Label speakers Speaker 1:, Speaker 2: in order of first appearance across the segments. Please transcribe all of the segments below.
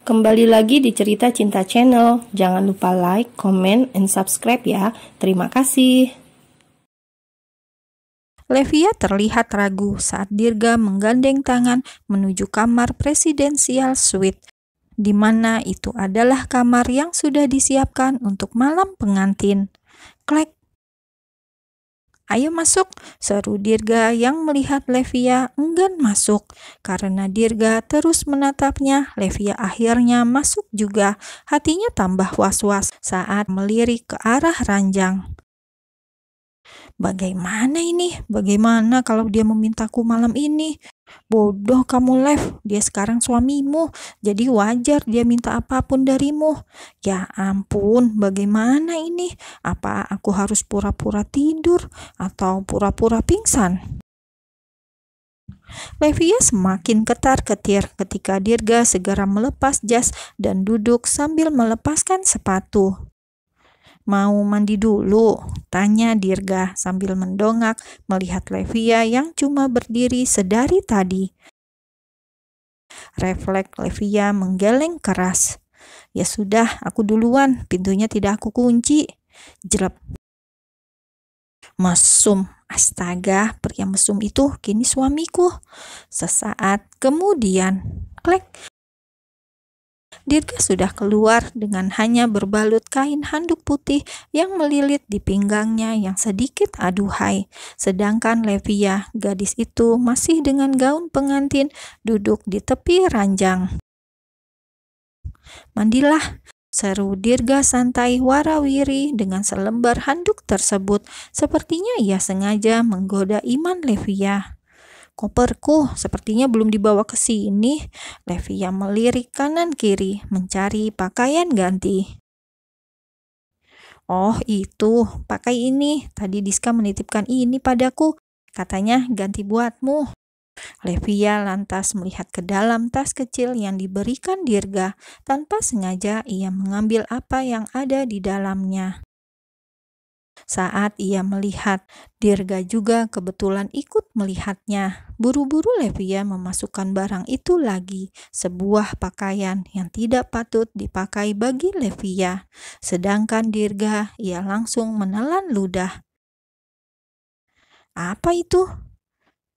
Speaker 1: Kembali lagi di Cerita Cinta Channel. Jangan lupa like, comment, and subscribe ya. Terima kasih.
Speaker 2: Levia terlihat ragu saat Dirga menggandeng tangan menuju kamar presidensial suite, di mana itu adalah kamar yang sudah disiapkan untuk malam pengantin. Klek. "Ayo masuk," seru Dirga yang melihat Levia enggan masuk. Karena Dirga terus menatapnya, Levia akhirnya masuk juga. Hatinya tambah was-was saat melirik ke arah ranjang. Bagaimana ini? Bagaimana kalau dia memintaku malam ini? Bodoh kamu, Lev. Dia sekarang suamimu, jadi wajar dia minta apapun darimu. Ya ampun, bagaimana ini? Apa aku harus pura-pura tidur atau pura-pura pingsan? Levia semakin ketar-ketir ketika Dirga segera melepas jas dan duduk sambil melepaskan sepatu. "Mau mandi dulu?" tanya Dirga sambil mendongak melihat Levia yang cuma berdiri sedari tadi. Refleks Levia menggeleng keras. "Ya sudah, aku duluan, pintunya tidak aku kunci." Jelek. "Mesum, astaga, pria mesum itu kini suamiku." Sesaat kemudian, klek. Dirga sudah keluar dengan hanya berbalut kain handuk putih yang melilit di pinggangnya yang sedikit aduhai. Sedangkan Levia, gadis itu masih dengan gaun pengantin, duduk di tepi ranjang. "Mandilah," seru Dirga santai warawiri dengan selembar handuk tersebut. Sepertinya ia sengaja menggoda iman Levia. "Koperku sepertinya belum dibawa ke sini." Levia melirik kanan kiri mencari pakaian ganti. "Oh itu, pakai ini. Tadi Diska menitipkan ini padaku. Katanya ganti buatmu." Levia lantas melihat ke dalam tas kecil yang diberikan Dirga. Tanpa sengaja ia mengambil apa yang ada di dalamnya. Saat ia melihat, Dirga juga kebetulan ikut melihatnya. Buru-buru Levia memasukkan barang itu lagi, sebuah pakaian yang tidak patut dipakai bagi Levia. Sedangkan Dirga, ia langsung menelan ludah. "Apa itu?"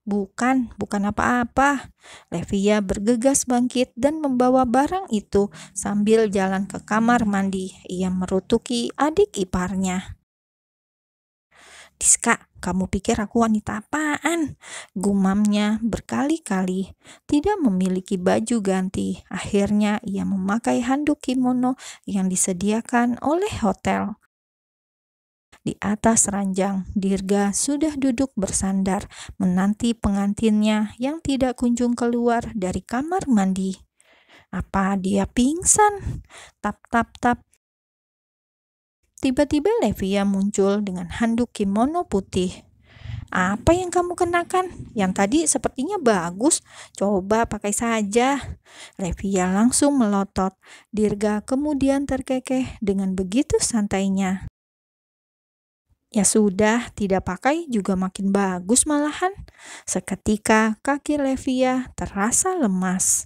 Speaker 2: Bukan apa-apa." Levia bergegas bangkit dan membawa barang itu sambil jalan ke kamar mandi. Ia merutuki adik iparnya. "Diska, kamu pikir aku wanita apaan?" gumamnya berkali-kali. Tidak memiliki baju ganti, akhirnya ia memakai handuk kimono yang disediakan oleh hotel. Di atas ranjang, Dirga sudah duduk bersandar menanti pengantinnya yang tidak kunjung keluar dari kamar mandi. Apa dia pingsan? Tap tap tap. Tiba-tiba Levia muncul dengan handuk kimono putih. "Apa yang kamu kenakan? Yang tadi sepertinya bagus. Coba pakai saja." Levia langsung melotot. Dirga kemudian terkekeh dengan begitu santainya. "Ya sudah, tidak pakai juga makin bagus malahan." Seketika kaki Levia terasa lemas.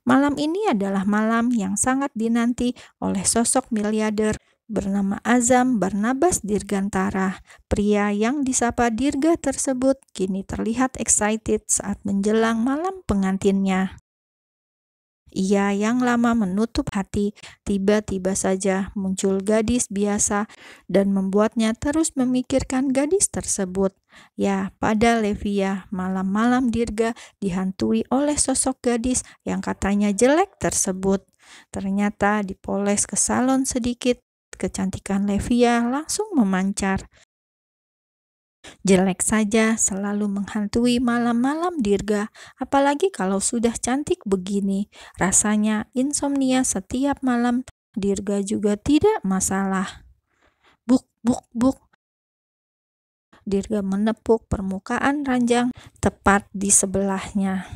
Speaker 2: Malam ini adalah malam yang sangat dinanti oleh sosok miliarder bernama Azam Barnabas Dirgantara. Pria yang disapa Dirga tersebut kini terlihat excited saat menjelang malam pengantinnya. Ia yang lama menutup hati, tiba-tiba saja muncul gadis biasa dan membuatnya terus memikirkan gadis tersebut. Ya, pada Levia, malam-malam Dirga dihantui oleh sosok gadis yang katanya jelek tersebut. Ternyata dipoles ke salon sedikit, kecantikan Levia langsung memancar. Jelek saja selalu menghantui malam-malam Dirga, apalagi kalau sudah cantik begini. Rasanya insomnia setiap malam Dirga juga tidak masalah. Buk, buk, buk. Dirga menepuk permukaan ranjang tepat di sebelahnya.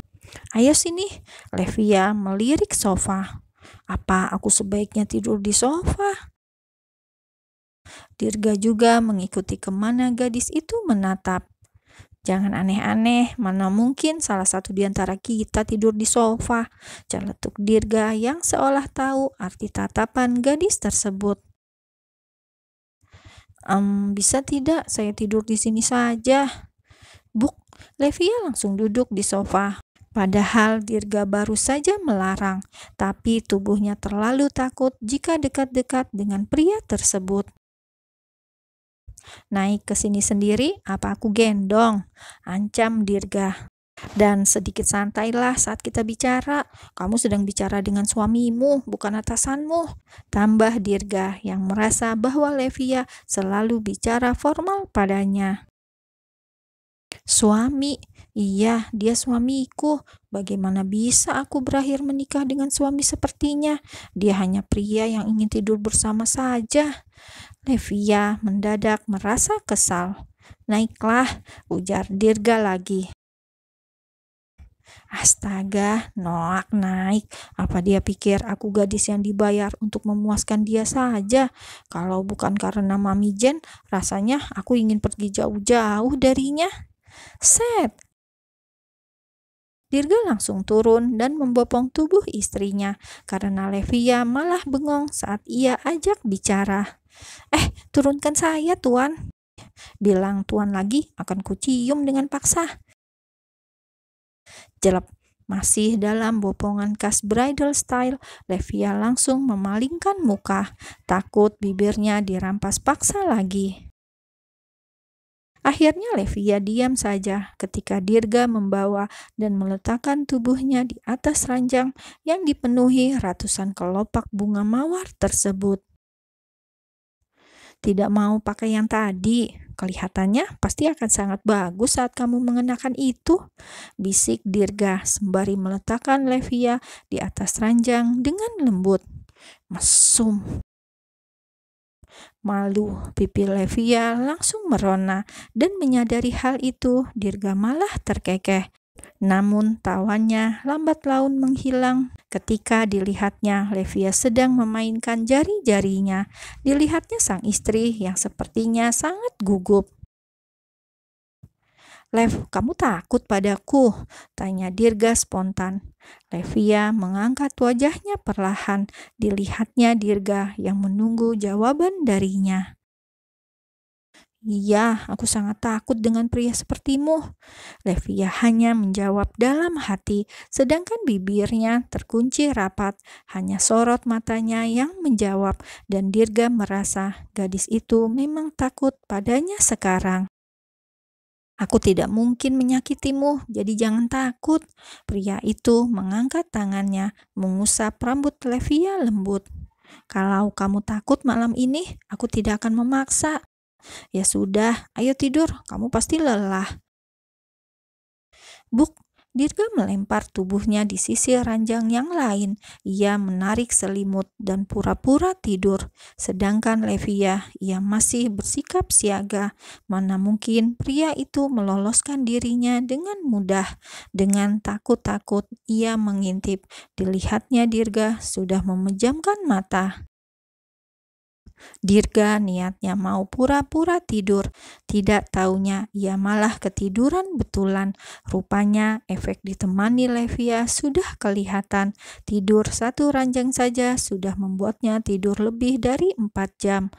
Speaker 2: "Ayo sini." Levia melirik sofa. "Apa aku sebaiknya tidur di sofa?" Dirga juga mengikuti kemana gadis itu menatap. Jangan aneh-aneh, mana mungkin salah satu di antara kita tidur di sofa, celetuk Dirga yang seolah tahu arti tatapan gadis tersebut. Bisa tidak saya tidur di sini saja?" Buk, Levia langsung duduk di sofa. Padahal Dirga baru saja melarang, tapi tubuhnya terlalu takut jika dekat-dekat dengan pria tersebut. "Naik ke sini sendiri, apa aku gendong?" ancam Dirga. "Dan sedikit santailah saat kita bicara. Kamu sedang bicara dengan suamimu, bukan atasanmu," tambah Dirga yang merasa bahwa Levia selalu bicara formal padanya. "Suami? Iya, dia suamiku. Bagaimana bisa aku berakhir menikah dengan suami sepertinya? Dia hanya pria yang ingin tidur bersama saja." Levia mendadak merasa kesal. "Naiklah," ujar Dirga lagi. "Astaga, Noak naik. Apa dia pikir aku gadis yang dibayar untuk memuaskan dia saja? Kalau bukan karena Mami Jen, rasanya aku ingin pergi jauh-jauh darinya." Set! Dirga langsung turun dan membopong tubuh istrinya karena Levia malah bengong saat ia ajak bicara. Turunkan saya, Tuan." "Bilang Tuan lagi akan kucium dengan paksa." Jelek. Masih dalam bopongan khas bridal style, Levia langsung memalingkan muka, takut bibirnya dirampas paksa lagi. Akhirnya Levia diam saja ketika Dirga membawa dan meletakkan tubuhnya di atas ranjang yang dipenuhi ratusan kelopak bunga mawar tersebut. "Tidak mau pakai yang tadi? Kelihatannya pasti akan sangat bagus saat kamu mengenakan itu," bisik Dirga sembari meletakkan Levia di atas ranjang dengan lembut. "Mesum." Malu, pipi Levia langsung merona dan menyadari hal itu, Dirga malah terkekeh. Namun tawannya lambat laun menghilang ketika dilihatnya Levia sedang memainkan jari-jarinya. Dilihatnya sang istri yang sepertinya sangat gugup. "Lev, kamu takut padaku?" tanya Dirga spontan. Levia mengangkat wajahnya perlahan. Dilihatnya Dirga yang menunggu jawaban darinya. "Iya, aku sangat takut dengan pria sepertimu." Levia hanya menjawab dalam hati, sedangkan bibirnya terkunci rapat. Hanya sorot matanya yang menjawab, dan Dirga merasa gadis itu memang takut padanya sekarang. "Aku tidak mungkin menyakitimu, jadi jangan takut." Pria itu mengangkat tangannya, mengusap rambut Levia lembut. "Kalau kamu takut malam ini, aku tidak akan memaksa." "Ya sudah, ayo tidur, kamu pasti lelah." Buk, Dirga melempar tubuhnya di sisi ranjang yang lain. Ia menarik selimut dan pura-pura tidur. Sedangkan Levia, ia masih bersikap siaga. Mana mungkin pria itu meloloskan dirinya dengan mudah. Dengan takut-takut ia mengintip. Dilihatnya Dirga sudah memejamkan mata. Dirga niatnya mau pura-pura tidur, tidak taunya ia malah ketiduran betulan. Rupanya efek ditemani Levia sudah kelihatan. Tidur satu ranjang saja sudah membuatnya tidur lebih dari 4 jam.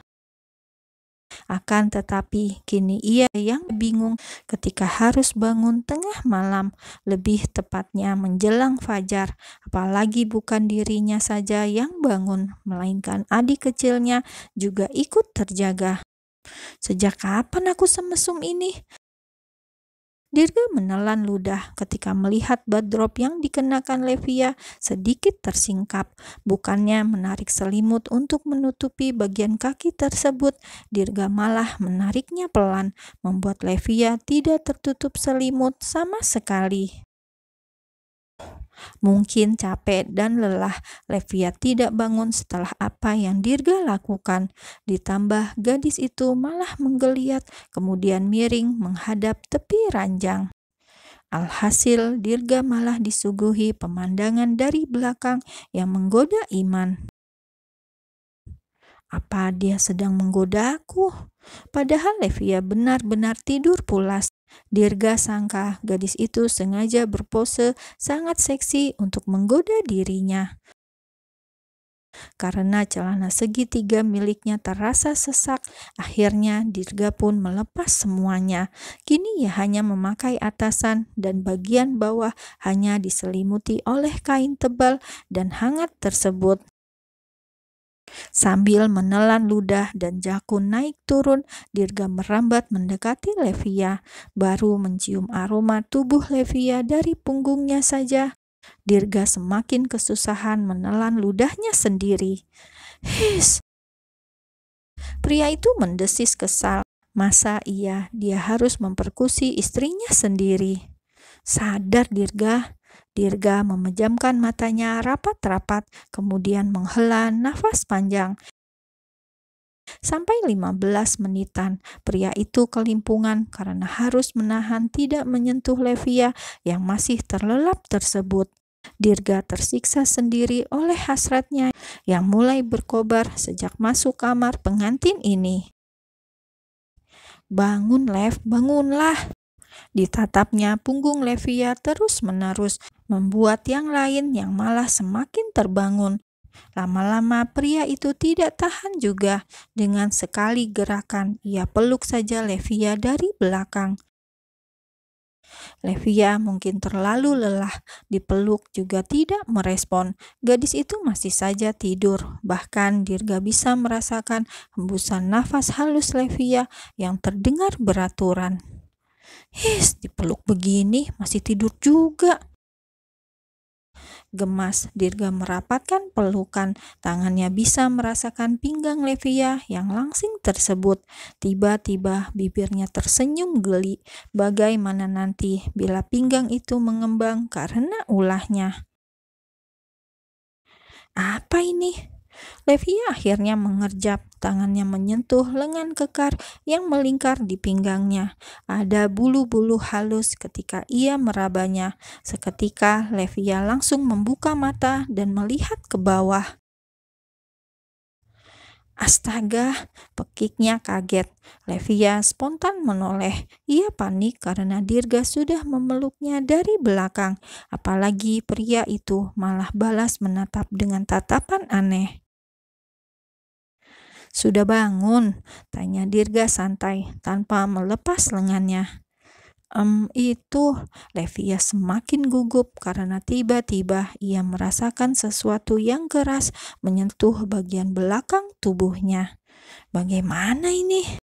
Speaker 2: Akan tetapi kini ia yang bingung ketika harus bangun tengah malam, lebih tepatnya menjelang fajar. Apalagi bukan dirinya saja yang bangun, melainkan adik kecilnya juga ikut terjaga. "Sejak kapan aku semesum ini?" Dirga menelan ludah ketika melihat badrop yang dikenakan Levia sedikit tersingkap. Bukannya menarik selimut untuk menutupi bagian kaki tersebut, Dirga malah menariknya pelan, membuat Levia tidak tertutup selimut sama sekali. Mungkin capek dan lelah, Levia tidak bangun setelah apa yang Dirga lakukan. Ditambah gadis itu malah menggeliat, kemudian miring menghadap tepi ranjang. Alhasil Dirga malah disuguhi pemandangan dari belakang yang menggoda iman. Apa dia sedang menggodaku? Padahal Levia benar-benar tidur pulas. Dirga sangka gadis itu sengaja berpose sangat seksi untuk menggoda dirinya. Karena celana segitiga miliknya terasa sesak, akhirnya Dirga pun melepas semuanya. Kini ia hanya memakai atasan dan bagian bawah hanya diselimuti oleh kain tebal dan hangat tersebut. Sambil menelan ludah dan jakun naik turun, Dirga merambat mendekati Levia. Baru mencium aroma tubuh Levia dari punggungnya saja, Dirga semakin kesusahan menelan ludahnya sendiri. His! Pria itu mendesis kesal. Masa dia harus memperkusi istrinya sendiri? Sadar Dirga. Dirga memejamkan matanya rapat-rapat, kemudian menghela nafas panjang. Sampai 15 menitan, pria itu kelimpungan karena harus menahan tidak menyentuh Levia yang masih terlelap tersebut. Dirga tersiksa sendiri oleh hasratnya yang mulai berkobar sejak masuk kamar pengantin ini. "Bangun, Lev, bangunlah!" Ditatapnya punggung Levia terus-menerus, membuat yang lain yang malah semakin terbangun. Lama-lama pria itu tidak tahan juga. Dengan sekali gerakan, ia peluk saja Levia dari belakang. Levia mungkin terlalu lelah, dipeluk juga tidak merespon. Gadis itu masih saja tidur. Bahkan Dirga bisa merasakan hembusan nafas halus Levia yang terdengar beraturan. "His, dipeluk begini masih tidur juga." Gemas, Dirga merapatkan pelukan. Tangannya bisa merasakan pinggang Levia yang langsing tersebut. Tiba-tiba bibirnya tersenyum geli. Bagaimana nanti bila pinggang itu mengembang karena ulahnya? Apa ini? Levia akhirnya mengerjap. Tangannya menyentuh lengan kekar yang melingkar di pinggangnya. Ada bulu-bulu halus ketika ia merabanya. Seketika Levia langsung membuka mata dan melihat ke bawah. Astaga, pekiknya kaget. Levia spontan menoleh. Ia panik karena Dirga sudah memeluknya dari belakang. Apalagi pria itu malah balas menatap dengan tatapan aneh. "Sudah bangun?" tanya Dirga santai tanpa melepas lengannya. Itu." Levia semakin gugup karena tiba-tiba ia merasakan sesuatu yang keras menyentuh bagian belakang tubuhnya. Bagaimana ini?